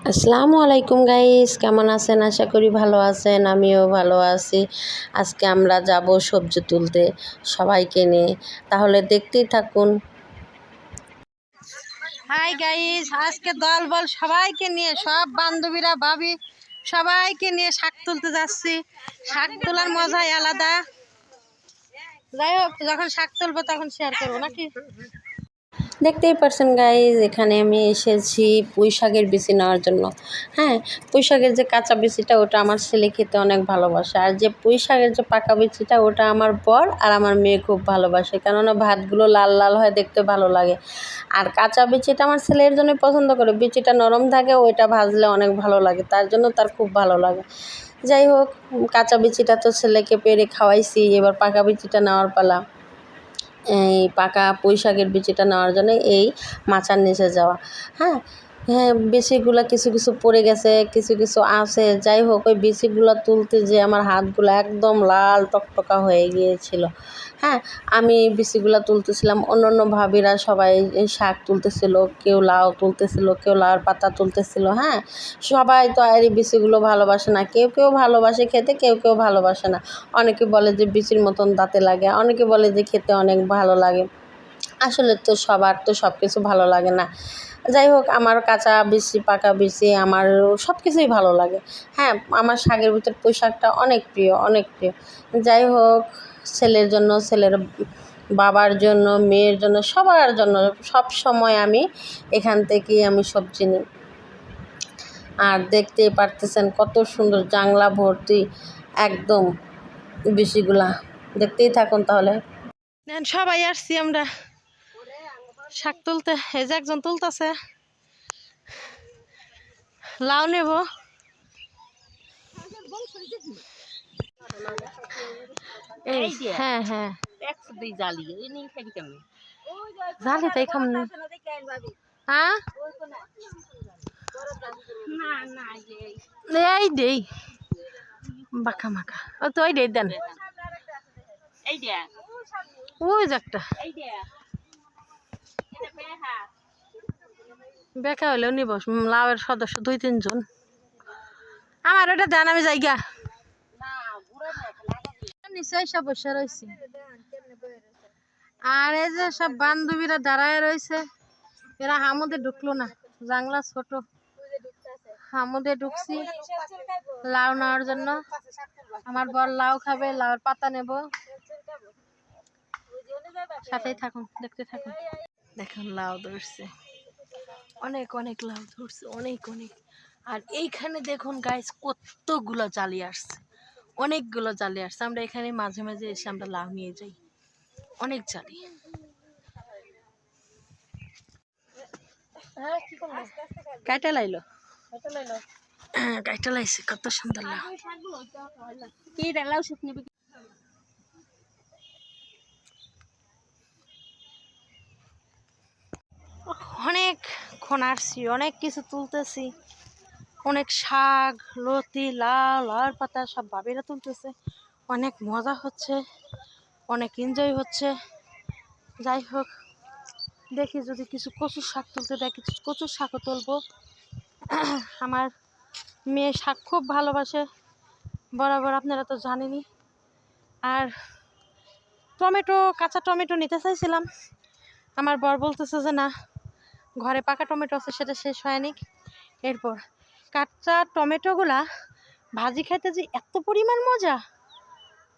আসসালামু আলাইকুম গাইস, কেমন আছেন? আশা করি ভালো আছেন। আমিও ভালো আছি। আজকে আমরা যাব সবজি তুলতে সবাইকে নিয়ে, তাহলে দেখতেই থাকুন। হাই গাইস, আজকে দল বল সবাইকে নিয়ে, সব বান্ধবীরা ভাবি সবাইকে নিয়ে শাক তুলতে যাচ্ছি। শাক তোলার মজাই আলাদা। যাই হোক, যখন শাক তুলবো তখন শেয়ার করবো নাকি। দেখতেই পারছেন গাইস, এখানে আমি এসেছি পুঁই শাকের বিচি নেওয়ার জন্য। হ্যাঁ, পুঁই শাকের যে কাঁচা বিচিটা ওটা আমার ছেলে খেতে অনেক ভালোবাসে, আর যে পুঁই শাকের যে পাকা বিচিটা ওটা আমার বর আর আমার মেয়ে খুব ভালোবাসে, কেননা ভাতগুলো লাল লাল হয়, দেখতে ভালো লাগে। আর কাঁচা বিচিটা আমার ছেলের জন্য পছন্দ করে, বিচিটা নরম থাকে, ওইটা ভাজলে অনেক ভালো লাগে, তার জন্য তার খুব ভালো লাগে। যাই হোক, কাঁচা বিচিটা তো ছেলেকে পেরে খাওয়াইছি, এবার পাকা বিচিটা নেওয়ার পালা। এই পাকা পুঁই শাকের বিচিটা নেওয়ার জন্য এই মাচার নিচে যাওয়া। হ্যাঁ হ্যাঁ, বিচিগুলো কিছু কিছু পড়ে গেছে, কিছু কিছু আছে। যাই হোক, ওই বিচিগুলো তুলতে যে আমার হাতগুলো একদম লাল টকটকা হয়ে গিয়েছিল। হ্যাঁ, আমি বিচিগুলো তুলতেছিলাম, অন্য অন্য ভাবিরা সবাই এই শাক তুলতেছিল, কেউ লাউ তুলতেছিল, কেউ লাউর পাতা তুলতেছিল। হ্যাঁ, সবাই তো আর এই বিচিগুলো ভালোবাসে না, কেউ কেউ ভালোবাসে খেতে, কেউ কেউ ভালোবাসে না। অনেকে বলে যে বিচির মতন দাঁতে লাগে, অনেকে বলে যে খেতে অনেক ভালো লাগে। আসলে তো সবার তো সব কিছু ভালো লাগে না। যাই হোক, আমার কাঁচা বিচি পাকা বিচি আমার সব কিছুই ভালো লাগে। হ্যাঁ, আমার শাকের ভিতর পুঁই শাকটা অনেক প্রিয়, অনেক প্রিয়। যাই হোক, ছেলের জন্য, ছেলের বাবার জন্য, মেয়ের জন্য, সবার জন্য সব সময় আমি এখান থেকেই আমি সবজি নিই। আর দেখতেই পারতেছেন কত সুন্দর জাংলা ভর্তি একদম বিচিগুলা। দেখতেই থাকুন তাহলে। সবাই আসছি আমরা শাক তুলতে। এই যে একজন তুলতেছে, লাউ নেব। হ্যাঁ হ্যাঁ, জালি তাই খাম না। হ্যাঁ, এই দেই বাঁকা মাখা, ও তো ওই দেই দেন, ওই যে একটা বেকা হলেও নিব। লাউয়ের সদস্য 2-3 জন। আমার ওটা দেন, আমি যাই গা। নিশ্চয়ই সব বসে রয়েছে, আর এই যে সব বান্ধবীরা দাঁড়ায় রয়েছে। এরা হামুদে ঢুকলো না, জাংলা ছোট। হামুদে ঢুকছি লাউ নেওয়ার জন্য। আমার বর লাউ খাবে, লাউর পাতা নেব। সাথেই থাকুন, দেখতে থাকুন। দেখুন লাউ ধরছে, অনেক অনেক লাউ ধরছে, অনেক অনেক। আর এইখানে দেখুন গাইস, কতগুলো জালি আসছে, অনেকগুলো জালি আসছে। আমরা এখানে মাঝে মাঝে এসে আমরা লাউ নিয়ে যাই, অনেক জালি। কাইটা লাইলো, কাইটা লাইছে, কত সুন্দর লাউ। অনেকক্ষণ আসছি, অনেক কিছু তুলতেছি, অনেক শাক, লতি, লাউ, লাউর পাতা সব ভাবিরা তুলতেছে। অনেক মজা হচ্ছে, অনেক এনজয় হচ্ছে। যাই হোক, দেখি যদি কিছু কচুর শাক তুলতে দেয়, কিছু কচুর শাকও তুলবো। আমার মেয়ে শাক খুব ভালোবাসে, বরাবর, আপনারা তো জানেনই। আর টমেটো, কাঁচা টমেটো নিতে চাইছিলাম, আমার বর বলতেছে যে না, ঘরে পাকা টমেটো আছে, সেটা শেষ হয়নি। এরপর কাঁচা টমেটোগুলা ভাজি খেতে যে এত পরিমাণ মজা,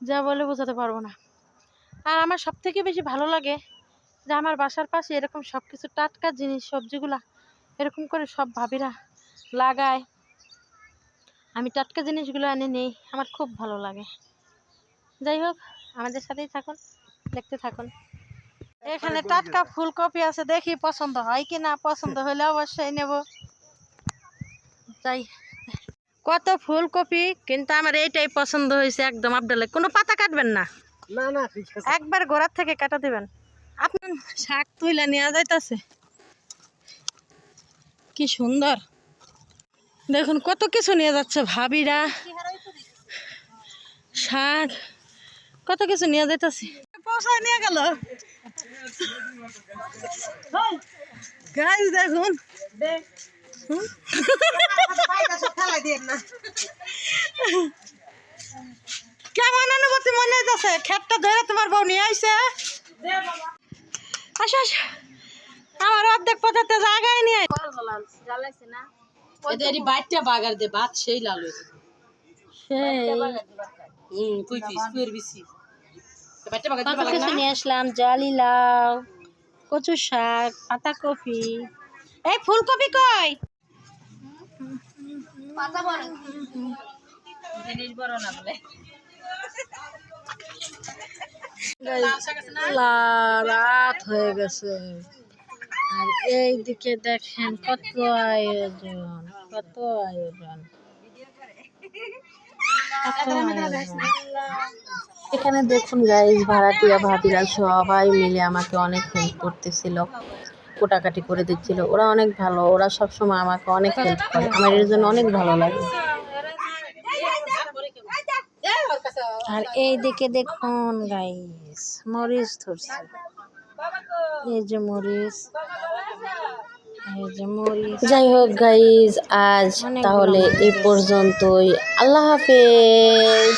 যা বলে বোঝাতে পারবো না। আর আমার সব থেকে বেশি ভালো লাগে যে আমার বাসার পাশে এরকম সব কিছু টাটকা জিনিস, সবজিগুলা এরকম করে সব ভাবিরা লাগায়, আমি টাটকা জিনিসগুলো এনে নেই, আমার খুব ভালো লাগে। যাই হোক, আমাদের সাথেই থাকুন, দেখতে থাকুন। এখানে টাটকা ফুলকপি আছে, দেখি পছন্দ হয় কি না, পছন্দ হলে অবশ্যই নেব। যাই, কত ফুলকপি, কিন্তু আমার এইটাই পছন্দ হয়েছে একদম। আবডালে কোনো পাতা কাটবেন না, একবার গোড়ার থেকে কাটা দিবেন। আপনার শাক তুইলা নেওয়া যাইতেছে, কি সুন্দর। দেখুন কত কিছু নিয়ে যাচ্ছে ভাবিরা, শাক, কত কিছু নিয়ে যাইতেছে। পৌঁছায় নিয়ে গেল গাইস, দেখুন কেমন অনুভূতি মনে হইতেছে? ক্ষেতটা ধরে তোমার বউ নিয়ে আইছে। আসো আসো, আমার অর্ধেক পথেতে জায়গায় নিয়ে এদেরই বাইটটা বাগার দে ভাত সেই লাল হয়েছে। তুই পিস তুই বেশি বাইটটা বাগার কত কিছু নিয়ে আসলাম, জালি লাউ, কচু শাক, পাতাকপি। এই ফুলকপি কই? জিনিস বড় না বলে রাত হয়ে গেছে, আর এই দিকে দেখেন কত আয়োজন, কত আয়োজন, কত আয়োজন। এখানে দেখুন গাইস, ভাড়াটিয়া ভাবিরা সবাই মিলে আমাকে অনেক হেল্প করতেছিল, কোটাকাটি করে দিচ্ছিল। ওরা অনেক ভালো, ওরা সবসময় আমাকে অনেক হেল্প করে, আমার এর জন্য অনেক ভালো লাগে। আর এই দিকে দেখুন গাইস, মরিচ ধরছে, এই যে মরিচ, এই যে মরিচ। যাই হোক গাইস, আজ তাহলে এই পর্যন্তই। আল্লাহ হাফেজ।